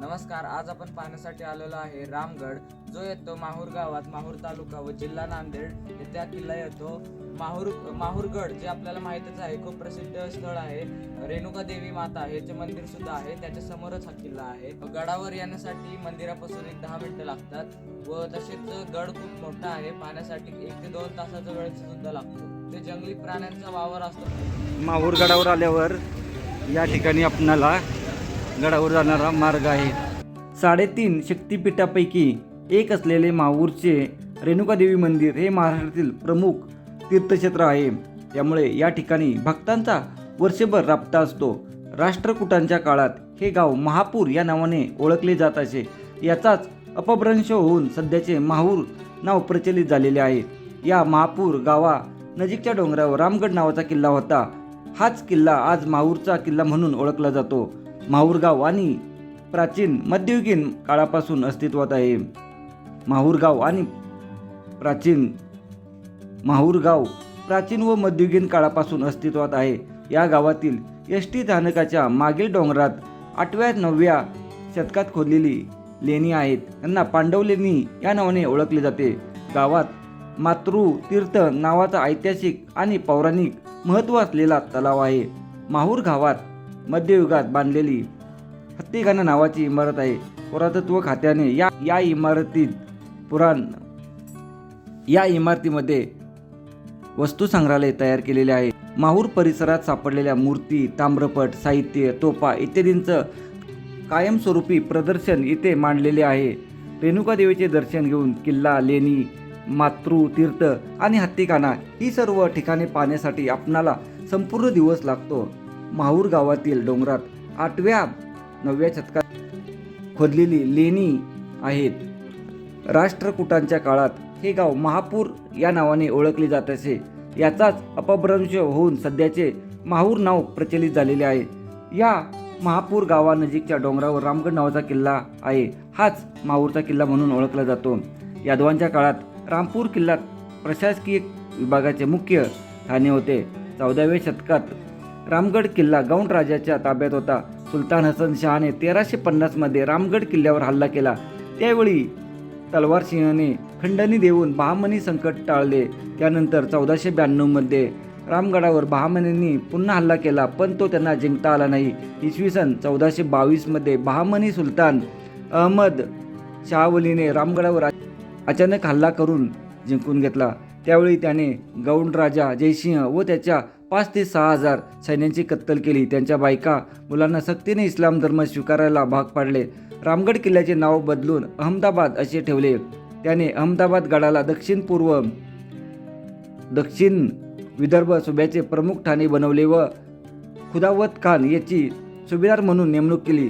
नमस्कार, आज आपण पाहण्यासाठी आलेलो आहे रामगड, जो येतो माहूर गावात, माहूर तालुका व जिल्हा नांदेड येथे हा किल्ला येतो. माहूरगड जे आपल्याला माहितच आहे, खूप प्रसिद्ध स्थळ आहे. रेणुका देवी माता हेचे मंदिर सुद्धा आहे, त्याच्या समोरच हा किल्ला आहे. गडावर येण्यासाठी मंदिरापासून 10 मिनिटं लागतात व तसेच गड खूप मोठा आहे, पाहण्यासाठी 1 ते 2 तासाचा वेळ सुद्धा लागतो. ते जंगली प्राण्यांचा वावर असतो. माहूर गडावर आल्यावर या ठिकाणी आपणाला गडावर जाणारा मार्ग आहे. 3.5 शक्तिपीठापैकी एक असलेले माहूरचे रेणुकादेवी मंदिर हे महाराष्ट्रातील प्रमुख तीर्थक्षेत्र आहे. त्यामुळे या ठिकाणी भक्तांचा वर्षभर राबता असतो. राष्ट्रकूटांच्या काळात हे गाव महापूर या नावाने ओळखले जात असे. याचाच अपभ्रंश होऊन सध्याचे माहूर नाव प्रचलित झालेले आहे. या महापूर गावा नजीकच्या डोंगरावर रामगड नावाचा किल्ला होता. हाच किल्ला आज माहूरचा किल्ला म्हणून ओळखला जातो. माहूर गाव आणि प्राचीन मध्ययुगीन काळापासून अस्तित्वात आहे. माहूर गाव प्राचीन व मध्ययुगीन काळापासून अस्तित्वात आहे. या गावातील एसटी स्थानकाच्या मागील डोंगरात 8व्या-9व्या शतकात खोदलेली लेणी आहेत. यांना पांडव लेणी या नावाने ओळखले जाते. गावात मातृतीर्थ नावाचा ऐतिहासिक आणि पौराणिक महत्त्व असलेला तलाव आहे. माहूर गावात मध्ययुगात बांधलेली हत्तीखाना नावाची इमारत आहे. पुरातत्व खात्याने या इमारतीमध्ये वस्तू संग्रहालय तयार केलेले आहे. माहूर परिसरात सापडलेल्या मूर्ती, ताम्रपट, साहित्य, तोफा इत्यादींचं कायमस्वरूपी प्रदर्शन इथे मांडलेले आहे. रेणुका देवीचे दर्शन घेऊन किल्ला, लेणी, मातृतीर्थ आणि हत्तीखाना ही सर्व ठिकाणे पाहण्यासाठी आपणाला संपूर्ण दिवस लागतो. माहूर गावातील डोंगरात 8व्या-9व्या शतकात खोदलेली लेणी आहेत. राष्ट्रकूटांच्या काळात हे गाव महापूर या नावाने ओळखले जात असे. याचाच अपभ्रंश होऊन सध्याचे माहूर नाव प्रचलित झालेले आहे. या महापूर गावानजीकच्या डोंगरावर रामगड नावाचा किल्ला आहे. हाच माहूरचा किल्ला म्हणून ओळखला जातो. यादवांच्या काळात रामपूर किल्ला प्रशासकीय विभागाचे मुख्य ठाणे होते. 14व्या शतकात रामगड किल्ला गौंड राजाच्या ताब्यात होता. सुलतान हसन शहाने 1350 मध्ये रामगड किल्ल्यावर हल्ला केला. त्यावेळी तलवार सिंहने खंडणी देऊन बहामनी संकट टाळले. त्यानंतर 1492 मध्ये रामगडावर बहामनींनी पुन्हा हल्ला केला, पण तो त्यांना जिंकता आला नाही. इसवी सन 1422 मध्ये बहामनी सुलतान अहमद शाहवलीने रामगडावर अचानक हल्ला करून जिंकून घेतला. त्यावेळी त्याने गौंड राजा जयसिंह व त्याच्या 5 ते 6 हजार सैन्यांची कत्तल केली. त्यांच्या बायका मुलांना सक्तीने इस्लाम धर्म स्वीकारायला भाग पाडले. रामगड किल्ल्याचे नाव बदलून अहमदाबाद असे ठेवले. त्याने अहमदाबाद गडाला दक्षिण विदर्भ सुब्याचे प्रमुख ठाणे बनवले व खुदावत खान याची सुभेदार म्हणून नेमणूक केली.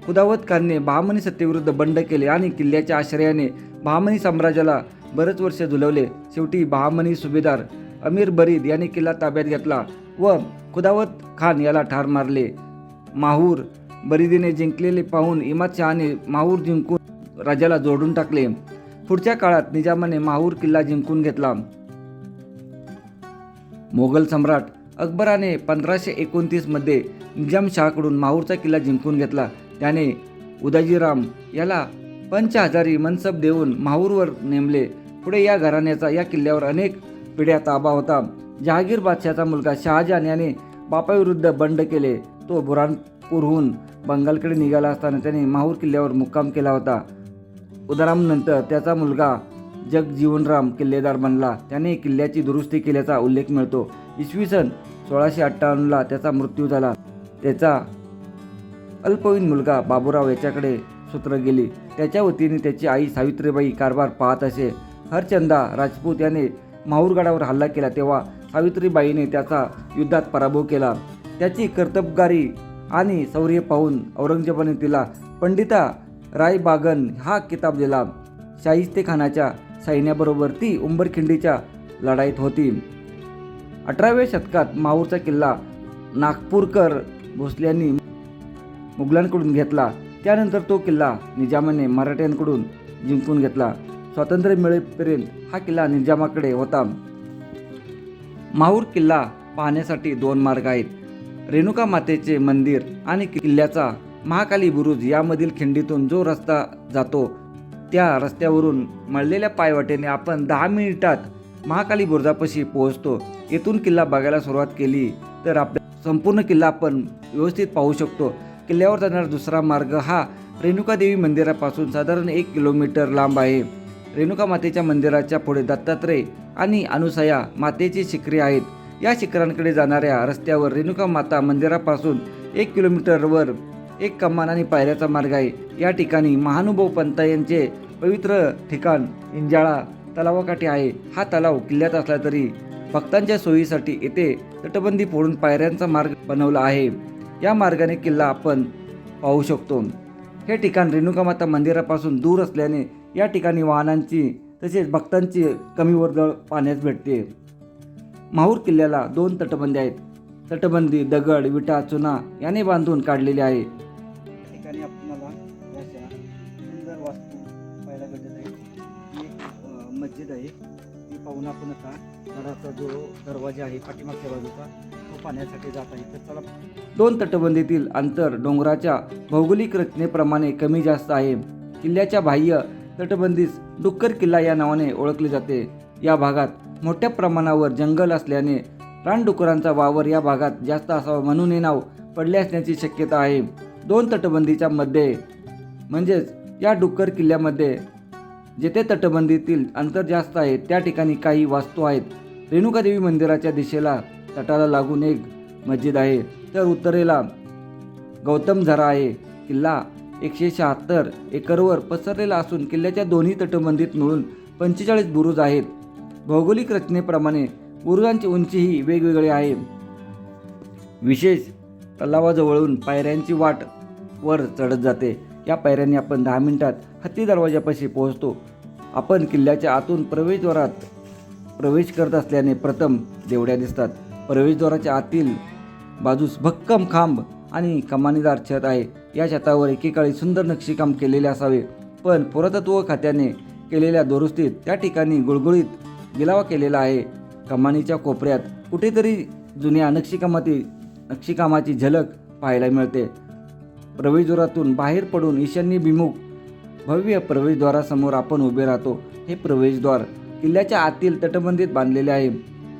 खुदावत खानने बहामनी सत्तेविरुद्ध बंड केले आणि किल्ल्याच्या आश्रयाने बहामनी साम्राज्याला बरेच वर्ष झुलवले. शेवटी बहामनी सुभेदार अमीर बरीद यांनी किल्ला ताब्यात घेतला व खुदावत खान याला ठार मारले. माहूर बरीदीने जिंकलेले पाहून इमाद शहाने माहूर जिंकून राजाला जोडून टाकले. पुढच्या काळात निजामाने माहूर किल्ला जिंकून घेतला. मोगल सम्राट अकबराने 1529 मध्ये निजामशाहकडून माहूरचा किल्ला जिंकून घेतला. त्याने उदाजीराम याला पंचहजारी मनसब देऊन माहूरवर नेमले. पुढे या घराण्याचा या किल्ल्यावर अनेक पिढ्या ताबा होता. जहागीर बादशाहचा मुलगा शहाजहान याने बापाविरुद्ध बंड केले. तो बुरहानपूरहून बंगालकडे निघाला असताना त्याने माहूर किल्ल्यावर मुक्काम केला होता. उदारामनंतर त्याचा मुलगा जगजीवनराम किल्लेदार बनला. त्याने किल्ल्याची दुरुस्ती केल्याचा उल्लेख मिळतो. इसवी सन 1658ला त्याचा मृत्यू झाला. त्याचा अल्पवयीन मुलगा बाबूराव याच्याकडे सूत्र गेली. त्याच्या वतीने त्याची आई सावित्रीबाई कारभार पाहत असे. हरचंदा राजपूत याने माहूरगडावर हल्ला केला तेव्हा सावित्रीबाईने त्याचा युद्धात पराभव केला. त्याची कर्तबगारी आणि शौर्य पाहून औरंगजेबाने तिला पंडिता रायबागन हा किताब दिला. शाहिस्तेखानाच्या सैन्याबरोबर ती उंबरखिंडीच्या लढाईत होती. 18व्या शतकात माहूरचा किल्ला नागपूरकर भोसल्यांनी मुघलांकडून घेतला. त्यानंतर तो किल्ला निजामाने मराठ्यांकडून जिंकून घेतला. स्वातंत्र्य मिळेपर्यंत हा किल्ला निजामाकडे होता. माहूर किल्ला पाहण्यासाठी 2 मार्ग आहेत. रेणुका मातेचे मंदिर आणि किल्ल्याचा महाकाली बुरुज यामधील खिंडीतून जो रस्ता जातो त्या रस्त्यावरून मळलेल्या पायवाटेने आपण 10 मिनिटात महाकाली बुरुजापाशी पोहोचतो. येथून किल्ला बघायला सुरुवात केली तर आपल्या संपूर्ण किल्ला आपण व्यवस्थित पाहू शकतो. किल्ल्यावर जाणारा दुसरा मार्ग हा रेणुका देवी मंदिरापासून साधारण 1 किलोमीटर लांब आहे. रेणुका मातेच्या मंदिराच्या पुढे दत्तात्रय आणि अनुसया मातेची शिखरे आहेत. या शिखरांकडे जाणाऱ्या रस्त्यावर रेणुका माता मंदिरापासून 1 किलोमीटरवर एक कमान आणि पायऱ्याचा मार्ग आहे. या ठिकाणी महानुभाव पंत यांचे पवित्र ठिकाण इंजाळा तलावाकाठी आहे. हा तलाव किल्ल्यात असला तरी भक्तांच्या सोयीसाठी येथे तटबंदी फोडून पायऱ्यांचा मार्ग बनवला आहे. या मार्गाने किल्ला आपण पाहू शकतो. हे ठिकाण रेणुका माता मंदिरापासून दूर असल्याने या ठिकाणी वाहनांची तसेच भक्तांची कमी वर्दळ पाहण्यास भेटते. माहूर किल्ल्याला 2 तटबंदी आहेत. तटबंदी दगड, विटा, चुना याने बांधून काढलेली आहे. या ठिकाणी आपल्याला अशा सुंदर वास्तू पाहायला भेटत आहे. ही एक मस्जिद आहे. ती पाहून आपण आता घराचा जो दरवाजा आहे पाठीमागच्या बाजूचा तो पाहण्यासाठी जात आहे. तर चला. 2 तटबंदीतील अंतर डोंगराच्या भौगोलिक रचनेप्रमाणे कमी जास्त आहे. किल्ल्याच्या बाह्य तटबंदीस डुक्कर किल्ला या नावाने ओळखले जाते. या भागात मोठ्या प्रमाणावर जंगल असल्याने रानडुकरांचा वावर या भागात जास्त असावा म्हणून हे नाव पडले असण्याची शक्यता आहे. 2 तटबंदीच्या मध्ये म्हणजेच या डुक्कर किल्ल्यामध्ये जेथे तटबंदीतील अंतर जास्त आहे त्या ठिकाणी काही वास्तू आहेत. रेणुका देवी मंदिराच्या दिशेला तटाला लागून एक मस्जिद आहे. तर उत्तरेला गौतम झरा आहे. किल्ला 176 एकरवर पसरलेला असून किल्ल्याच्या दोन्ही तटबंदीत मिळून 45 बुरुज आहेत. भौगोलिक रचनेप्रमाणे बुरुजांची उंचीही वेगवेगळी आहे. विशेष तलावाजवळून पायऱ्यांची वाट वर चढत जाते. या पायऱ्यांनी आपण 10 मिनिटात हत्ती दरवाजापाशी पोहोचतो. आपण किल्ल्याच्या आतून प्रवेशद्वारात प्रवेश करत असल्याने प्रथम देवड्या दिसतात. प्रवेशद्वाराच्या आतील बाजूस भक्कम खांब आणि कमानीदार छत आहे. या छतावर एकेकाळी सुंदर नक्षीकाम केलेले असावे, पण पुरातत्व खात्याने केलेल्या दुरुस्तीत त्या ठिकाणी गुळगुळीत गिलावा केलेला आहे. कमानीच्या कोपऱ्यात कुठेतरी जुन्या नक्षीकामाची झलक पाहायला मिळते. प्रवेशद्वारातून बाहेर पडून ईशान्यभिमुख भव्य प्रवेशद्वारासमोर आपण उभे राहतो. हे प्रवेशद्वार किल्ल्याच्या आतील तटबंदीत बांधलेले आहे.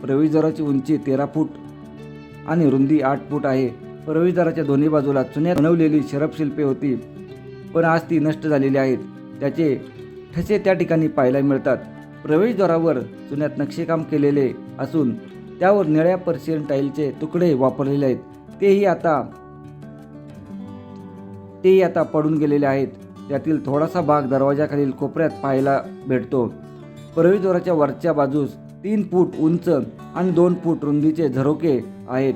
प्रवेशद्वाराची उंची 13 फूट आणि रुंदी 8 फूट आहे. प्रवेशद्वाराच्या दोन्ही बाजूला चुन्यात बनवलेली शरपशिल्पे होती, पण आज ती नष्ट झालेली आहेत. त्याचे ठसे त्या ठिकाणी पाहायला मिळतात. प्रवेशद्वारावर चुन्यात नक्षीकाम केलेले असून त्यावर निळ्या पर्शियन टाईलचे तुकडे वापरलेले आहेत. तेही आता पडून गेलेले आहेत. त्यातील थोडासा भाग दरवाजाखालील कोपऱ्यात पाहायला भेटतो. प्रवेशद्वाराच्या वरच्या बाजूस 3 फूट उंच आणि 2 फूट रुंदीचे झरोके आहेत.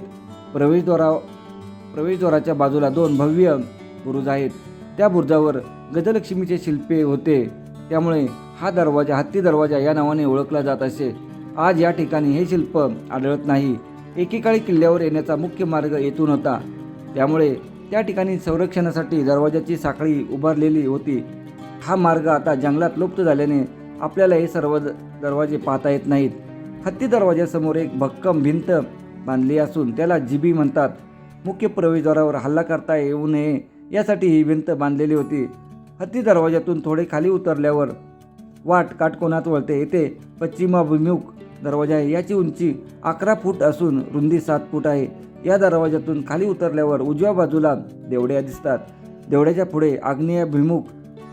प्रवेशद्वाराच्या बाजूला 2 भव्य बुरुज आहेत. त्या बुरुजावर गजलक्ष्मीचे शिल्पे होते, त्यामुळे हा दरवाजा हत्ती दरवाजा या नावाने ओळखला जात असे. आज या ठिकाणी हे शिल्प आढळत नाही. एकेकाळी किल्ल्यावर येण्याचा मुख्य मार्ग येथून होता, त्यामुळे त्या ठिकाणी संरक्षणासाठी दरवाजाची साखळी उभारलेली होती. हा मार्ग आता जंगलात लुप्त झाल्याने आपल्याला हे सर्व दरवाजे पाहता येत नाहीत. हत्ती दरवाजासमोर एक भक्कम भिंत बांधली असून त्याला जिबी म्हणतात. मुख्य प्रवेशद्वारावर हल्ला करता येऊ नये यासाठी ही भिंत बांधलेली होती. हत्ती दरवाजातून थोडे खाली उतरल्यावर वाट काटकोनात वळते. येथे पश्चिमाभिमुख दरवाजा आहे. याची उंची 11 फूट असून रुंदी 7 फूट आहे. या दरवाजातून खाली उतरल्यावर उजव्या बाजूला देवड्या दिसतात. देवड्याच्या पुढे आग्नेयाभिमुख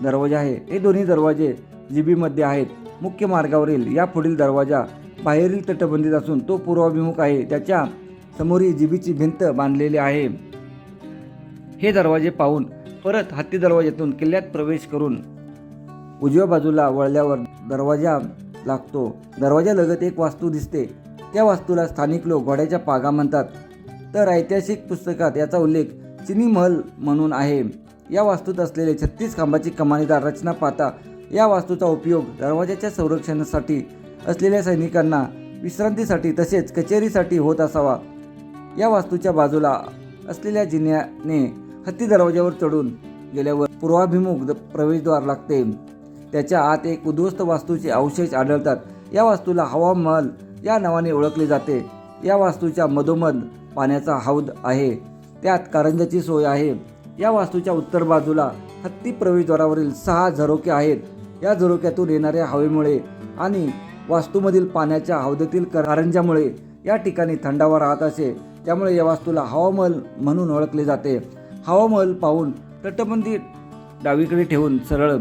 दरवाजा आहे. हे दोन्ही दरवाजे जिबीमध्ये आहेत. मुख्य मार्गावरील या पुढील दरवाजा बाहेरील तटबंदीत असून तो पूर्वाभिमुख आहे. त्याच्या समोरील जिबीची भिंत बांधलेली आहे. हे दरवाजे पाहून परत हत्ती दरवाजातून किल्ल्यात प्रवेश करून उजव्या बाजूला वळल्यावर दरवाजा लागतो. दरवाजालगत एक वास्तू दिसते. त्या वास्तूला स्थानिक लोक घोड्याच्या पागा म्हणतात, तर ऐतिहासिक पुस्तकात याचा उल्लेख चिनी महल म्हणून आहे. या वास्तूत असलेले 36 खांबाची कमानीदार रचना पाहता या वास्तूचा उपयोग दरवाजाच्या संरक्षणासाठी असलेल्या सैनिकांना विश्रांतीसाठी तसेच कचेरीसाठी होत असावा. या वास्तूच्या बाजूला असलेल्या जिन्याने हत्ती दरवाजावर चढून गेल्यावर पूर्वाभिमुख प्रवेशद्वार लागते. त्याच्या आत एक उद्ध्वस्त वास्तूचे अवशेष आढळतात. या वास्तूला हवा महल या नावाने ओळखले जाते. या वास्तूच्या मधोमध पाण्याचा हौद आहे. त्यात कारंजाची सोय आहे. या वास्तूच्या उत्तर बाजूला हत्ती प्रवेशद्वारावरील 6 झरोके आहेत. या झरोक्यातून येणाऱ्या हवेमुळे आणि वास्तूमधील पाण्याच्या हौदेतील कारंजामुळे या ठिकाणी थंडावा राहत असे. त्यामुळे या वास्तूला हवामहल म्हणून ओळखले जाते. हवामहल पाहून तटबंदी डावीकडे ठेवून सरळ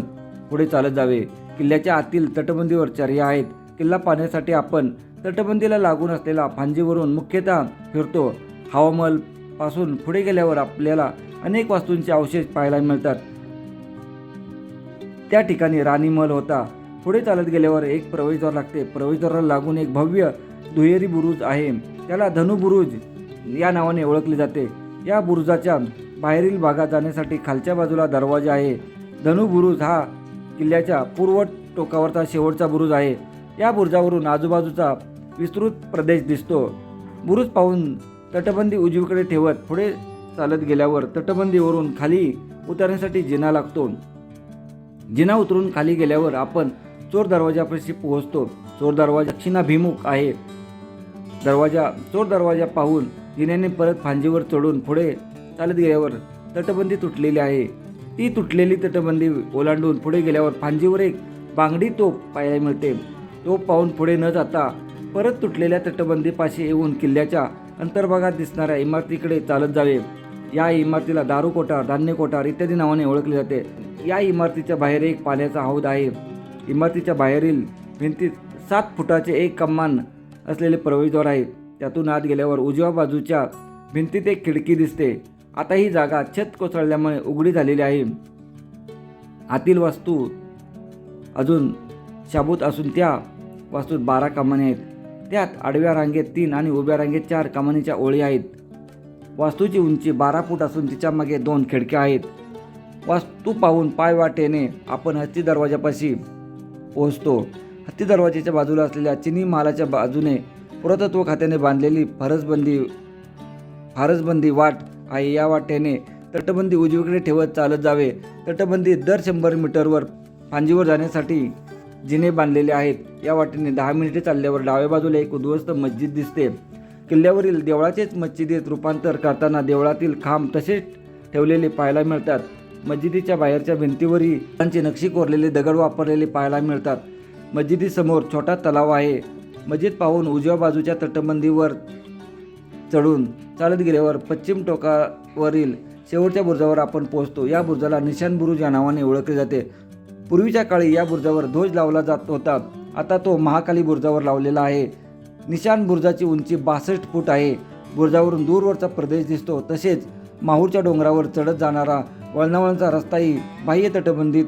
पुढे चालत जावे. किल्ल्याच्या आतील तटबंदीवर चर्या आहेत. किल्ला पाहण्यासाठी आपण तटबंदीला लागून असलेल्या फांजीवरून मुख्यतः फिरतो. हवामहल पासून पुढे गेल्यावर आपल्याला अनेक वास्तूंचे अवशेष पाहायला मिळतात. त्या ठिकाणी राणी महल होता. पुढे चालत गेल्यावर एक प्रवेशद्वार लागते. प्रवेशद्वाराला लागून एक भव्य दुहेरी बुरुज आहे. त्याला धनु बुरुज या नावाने ओळखले जाते. या बुरुजाच्या बाहेरील भागात जाण्यासाठी खालच्या बाजूला दरवाजा आहे. धनु बुरुज हा किल्ल्याच्या पूर्व टोकावरचा शेवटचा बुरुज आहे. या बुरुजावरून आजूबाजूचा विस्तृत प्रदेश दिसतो. बुरुज पाहून तटबंदी उजवीकडे ठेवत पुढे चालत गेल्यावर तटबंदीवरून खाली उतरण्यासाठी जिना लागतो. जिना उतरून खाली गेल्यावर आपण चोर दरवाजापाशी पोहोचतो. चोर दरवाजा दक्षिणाभिमुख आहे. चोर दरवाजा पाहून जिन्याने परत फांजीवर चढून पुढे चालत गेल्यावर तटबंदी तुटलेली आहे. ती तुटलेली तटबंदी ओलांडून पुढे गेल्यावर फांजीवर एक बांगडी तोफ पाहायला मिळते. तोफ पाहून पुढे न जाता परत तुटलेल्या तटबंदीपाशी येऊन किल्ल्याच्या अंतर्भागात दिसणाऱ्या इमारतीकडे चालत जावे. या इमारतीला दारू कोठार, धान्य कोठार इत्यादी नावाने ओळखले जाते. या इमारतीच्या बाहेर एक पाण्याचा हौद आहे. इमारतीच्या बाहेरील भिंतीत 7 फुटाचे एक कमान असलेले प्रवेशद्वार आहे. त्यातून आत गेल्यावर उजव्या बाजूच्या भिंतीत एक खिडकी दिसते. आता ही जागा छत कोसळल्यामुळे उघडी झालेली आहे. आतील वास्तू अजून शाबूत असून त्या वास्तूत 12 कमानी आहेत. त्यात आडव्या रांगेत 3 आणि उभ्या रांगेत 4 कमानीच्या ओळी आहेत. वास्तूची उंची 12 फूट असून तिच्या मागे 2 खिडक्या आहेत. वास्तू पाहून पायवाटेने आपण हत्ती दरवाजापाशी पोहोचतो. हत्ती दरवाजाच्या बाजूला असलेल्या चिनी महालाच्या बाजूने पुरातत्व खात्याने बांधलेली फारसबंदी वाट आहे. या वाटेने तटबंदी उजवीकडे ठेवत चालत जावे. तटबंदी दर 100 मीटरवर फांजीवर जाण्यासाठी जिने बांधलेले आहेत. या वाटेने 10 मिनिटे चालल्यावर डाव्या बाजूला एक उद्ध्वस्त मस्जिद दिसते. किल्ल्यावरील देवळाचेच मस्जिदीत रूपांतर करताना देवळातील खांब तसेच ठेवलेले पाहायला मिळतात. मस्जिदीच्या बाहेरच्या भिंतीवरही त्यांची नक्षी कोरलेले दगड वापरलेले पाहायला मिळतात. मस्जिदीसमोर छोटा तलाव आहे. मस्जिद पाहून उजव्या बाजूच्या तटबंदीवर चढून चालत गेल्यावर पश्चिम टोकावरील शेवटच्या बुरुजावर आपण पोहोचतो. या बुरुजाला निशान बुरुज या नावाने ओळखले जाते. पूर्वीच्या काळी या बुरुजावर ध्वज लावला जात होता. आता तो महाकाली बुरुजावर लावलेला आहे. निशान बुरुजाची उंची 62 फूट आहे. बुरुजावरून दूरवरचा प्रदेश दिसतो. तसेच माहूरच्या डोंगरावर चढत जाणारा वळणावळणाचा रस्ताही बाह्य तटबंदीत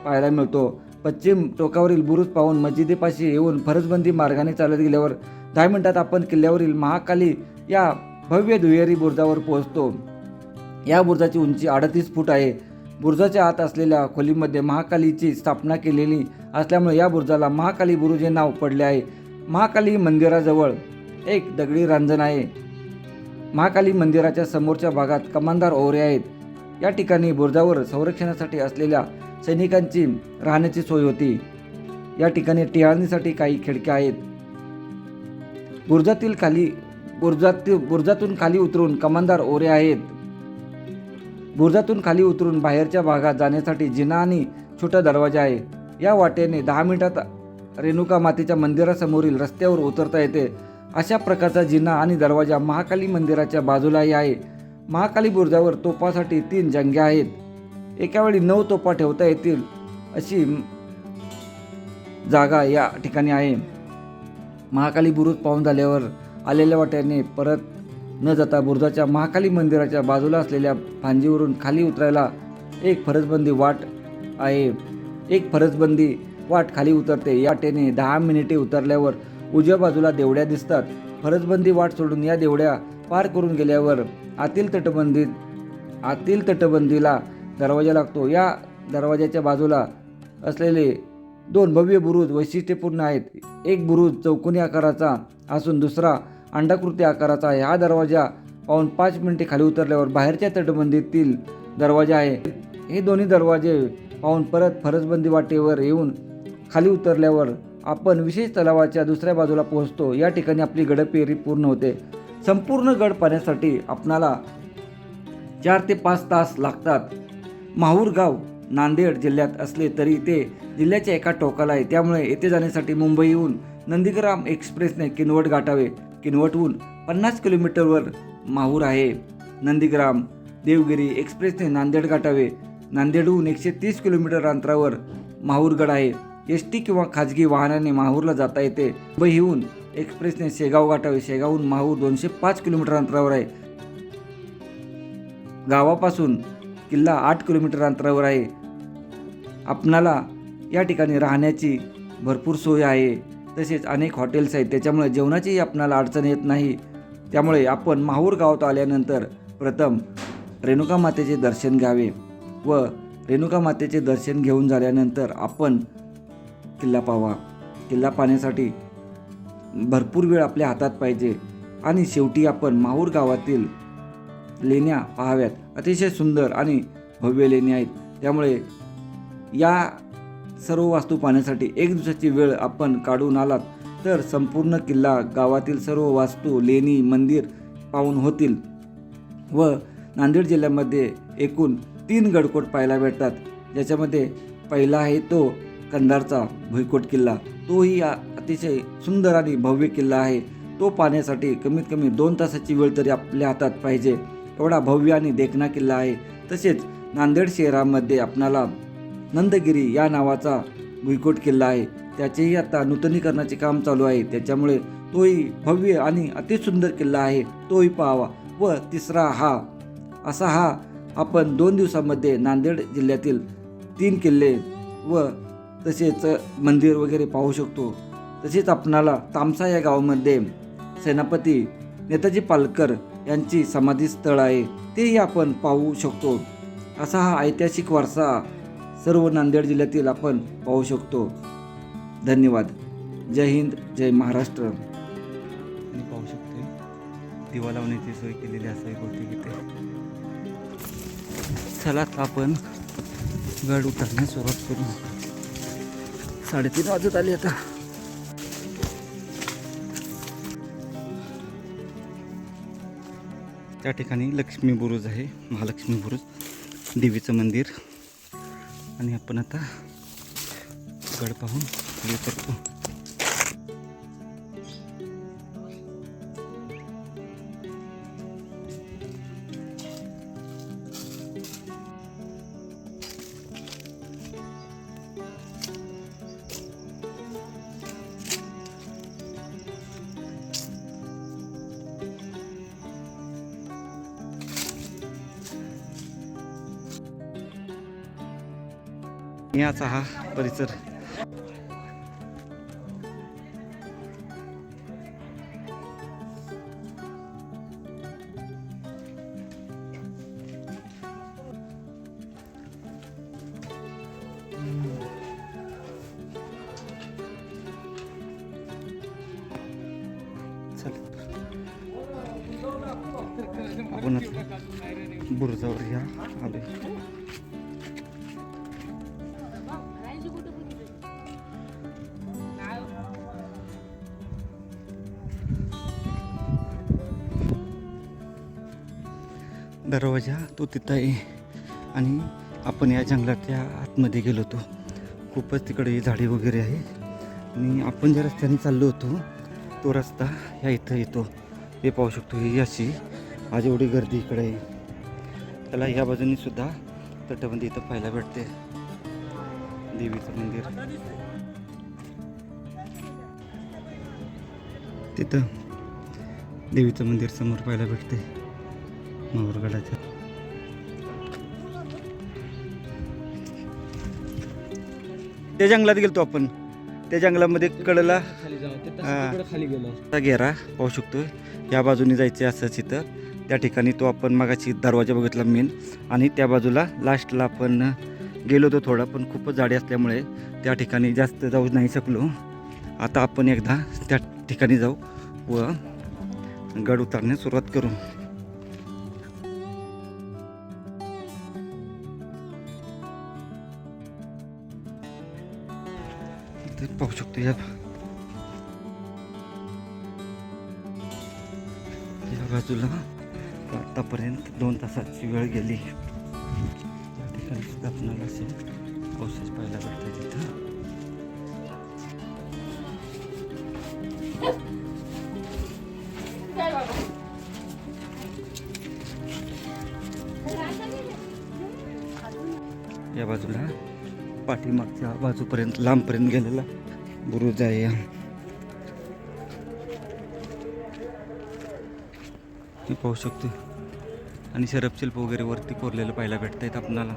पाहायला मिळतो. पश्चिम टोकावरील बुरुज पाहून मस्जिदीपाशी येऊन फरसबंदी मार्गाने चालत गेल्यावर 10 मिनिटात आपण किल्ल्यावरील महाकाली या भव्य दुहेरी बुरुजावर पोहोचतो. या बुरुजाची उंची 38 फूट आहे. बुरुजाच्या आत असलेल्या खोलीमध्ये महाकालीची स्थापना केलेली असल्यामुळे या बुरुजाला महाकाली बुरुज हे नाव पडले आहे. महाकाली मंदिराजवळ एक दगडी रांजण आहे. महाकाली मंदिराच्या समोरच्या भागात कमानदार ओवरे आहेत. या ठिकाणी बुरुजावर संरक्षणासाठी असलेल्या सैनिकांची राहण्याची सोय होती. या ठिकाणी टिहाळणीसाठी काही खिडक्या आहेत. बुरुजातून खाली उतरून कमानदार ओवरे आहेत. बुरुजातून खाली उतरून बाहेरच्या भागात जाण्यासाठी जिना आणि छोटा दरवाजा आहे. या वाटेने 10 मिनिटात रेणुका मातेच्या मंदिरासमोरील रस्त्यावर उतरता येते. अशा प्रकारचा जिना आणि दरवाजा महाकाली मंदिराच्या बाजूलाही आहे. महाकाली बुरुजावर तोफासाठी 3 जंग्या आहेत. एकावेळी 9 तोफा ठेवता येतील अशी जागा या ठिकाणी आहे. महाकाली बुरुज पाहून झाल्यावर आलेल्या वाट्याने परत न जाता बुरुजाच्या महाकाली मंदिराच्या बाजूला असलेल्या फांजीवरून खाली उतरायला एक फरसबंदी वाट आहे. एक फरसबंदी वाट खाली उतरते. या वाटेने 10 मिनिटे उतरल्यावर उजव्या बाजूला देवड्या दिसतात. फरसबंदी वाट सोडून या देवड्या पार करून गेल्यावर आतील तटबंदीला दरवाजा लागतो. या दरवाजाच्या बाजूला असलेले 2 भव्य बुरुज वैशिष्ट्यपूर्ण आहेत. एक बुरुज चौकोनी आकाराचा असून दुसरा अंडाकृती आकाराचा आहे. हा दरवाजा पाहून 5 मिनिटे खाली उतरल्यावर बाहेरच्या तटबंदीतील दरवाजा आहे. हे दोन्ही दरवाजे पाहून परत फरसबंदी वाटेवर येऊन खाली उतरल्यावर आपण विशेष तलावाच्या दुसऱ्या बाजूला पोहोचतो. या ठिकाणी आपली गडपेरी पूर्ण होते. संपूर्ण गड पाहण्यासाठी आपणाला 4 ते 5 तास लागतात. माहूर गाव नांदेड जिल्ह्यात असले तरी ते जिल्ह्याच्या एका टोकाला आहे. त्यामुळे येथे जाण्यासाठी मुंबईहून नंदीग्राम एक्सप्रेसने किनवट गाठावे. किनवटहून 50 किलोमीटरवर माहूर आहे. नंदीग्राम देवगिरी एक्सप्रेसने नांदेड गाठावे. नांदेडहून 130 किलोमीटर अंतरावर माहूरगड आहे. एसटी किंवा खाजगी वाहनाने माहूरला जाता येते. मुंबईहून एक्सप्रेसने शेगाव गाठावे. शेगावहून माहूर 205 किलोमीटर अंतरावर आहे. गावापासून किल्ला 8 किलोमीटर अंतरावर आहे. आपणाला या ठिकाणी राहण्याची भरपूर सोय आहे. तसेच अनेक हॉटेल्स आहेत. त्याच्यामुळे जेवणाचीही आपणाला अडचण येत नाही. त्यामुळे आपण माहूर गावात आल्यानंतर प्रथम रेणुका मातेचे दर्शन घ्यावे व रेणुका मातेचे दर्शन घेऊन झाल्यानंतर आपण किल्ला पाहावा. किल्ला पाहण्यासाठी भरपूर वेळ आपल्या हातात पाहिजे. आणि शेवटी आपण माहूर गावातील लेण्या पाहाव्यात. अतिशय सुंदर आणि भव्य लेण्या आहेत. त्यामुळे या सर्व वास्तू पाहण्यासाठी 1 दिवसाची वेळ आपण काढून आलात तर संपूर्ण किल्ला, गावातील सर्व वास्तू, लेणी, मंदिर पाहून होतील. व नांदेड जिल्ह्यामध्ये एकूण 3 गडकोट पाहायला भेटतात. ज्याच्यामध्ये पहिला आहे तो कंधारचा भुईकोट किल्ला. तोही अतिशय सुंदर आणि भव्य किल्ला आहे. तो पाहण्यासाठी कमीत कमी 2 तासाची वेळ तरी आपल्या हातात पाहिजे. एवढा भव्य आणि देखणा किल्ला आहे. तसेच नांदेड शहरामध्ये आपणाला नंदगिरी या नावाचा भुईकोट किल्ला आहे. त्याचेही आता नूतनीकरणाचे काम चालू आहे. त्याच्यामुळे तोही भव्य आणि अतिसुंदर किल्ला आहे. तोही पाहावा. व तिसरा हा आपण 2 दिवसामध्ये नांदेड जिल्ह्यातील 3 किल्ले व तसेच मंदिर वगैरे पाहू शकतो. तसेच आपणाला तामसा या गावामध्ये सेनापती नेताजी पालकर यांची समाधी स्थळ आहे. तेही आपण पाहू शकतो. असा हा ऐतिहासिक वारसा सर्व नांदेड जिल्ह्यातील आपण पाहू शकतो. धन्यवाद. जय हिंद, जय महाराष्ट्र. आणि पाहू शकतो दिवा लावण्याची सोय केलेली असावी बहुतेक इथे. चला आता आपण गड उतरण्यास सुरुवात करू. 3:30 वाजत आले आता. त्या ठिकाणी लक्ष्मी बुरुज आहे, महालक्ष्मी बुरुज, देवीचं मंदिर. आणि आपण आता गड पाहून खाली उतरतो. याचा हा परिसर. आपण आता बुरुजावर या आलोय. दरवाजा तो तिथं आहे. आणि आपण या जंगलाच्या आतमध्ये गेलो होतो. खूपच तिकडे झाडे वगैरे आहे. आणि आपण ज्या रस्त्याने चाललो होतो तो रस्ता ह्या इथं येतो. हे पाहू शकतो. ही अशी आज एवढी गर्दी इकडे आहे. त्याला ह्या बाजूनी सुद्धा तटबंदी इथं पाहायला भेटते. देवीचं मंदिर तिथं, देवीचं मंदिर समोर पाहायला भेटते माहूरगडाच्या. त्या जंगलात गेलतो आपण. त्या जंगलामध्ये कडला खाली गेलो. घेरा पाहू शकतो. या बाजूने जायचे असंच इथं. त्या ठिकाणी तो आपण मगाची दरवाजा बघितला मेन. आणि त्या बाजूला लास्टला आपण गेलो होतो थोडा, पण खूपच झाडे असल्यामुळे त्या ठिकाणी जास्त जाऊ नाही शकलो. आता आपण एकदा त्या ठिकाणी जाऊ व गड उतरण्यास सुरुवात करू. पाहू शकतो या बाजूला आतापर्यंत 2 तासाची वेळ गेली. या ठिकाणी सुद्धा आपल्याला असे अवशेष पाहायला भेटतात तिथं. या बाजूला पाठीमागच्या बाजूपर्यंत लांबपर्यंत गेलेला बुरुज आहे. मी पाहू शकतो आणि शरपशिल्प वगैरे वरती कोरलेलं पाहायला भेटत आहेत आपणाला.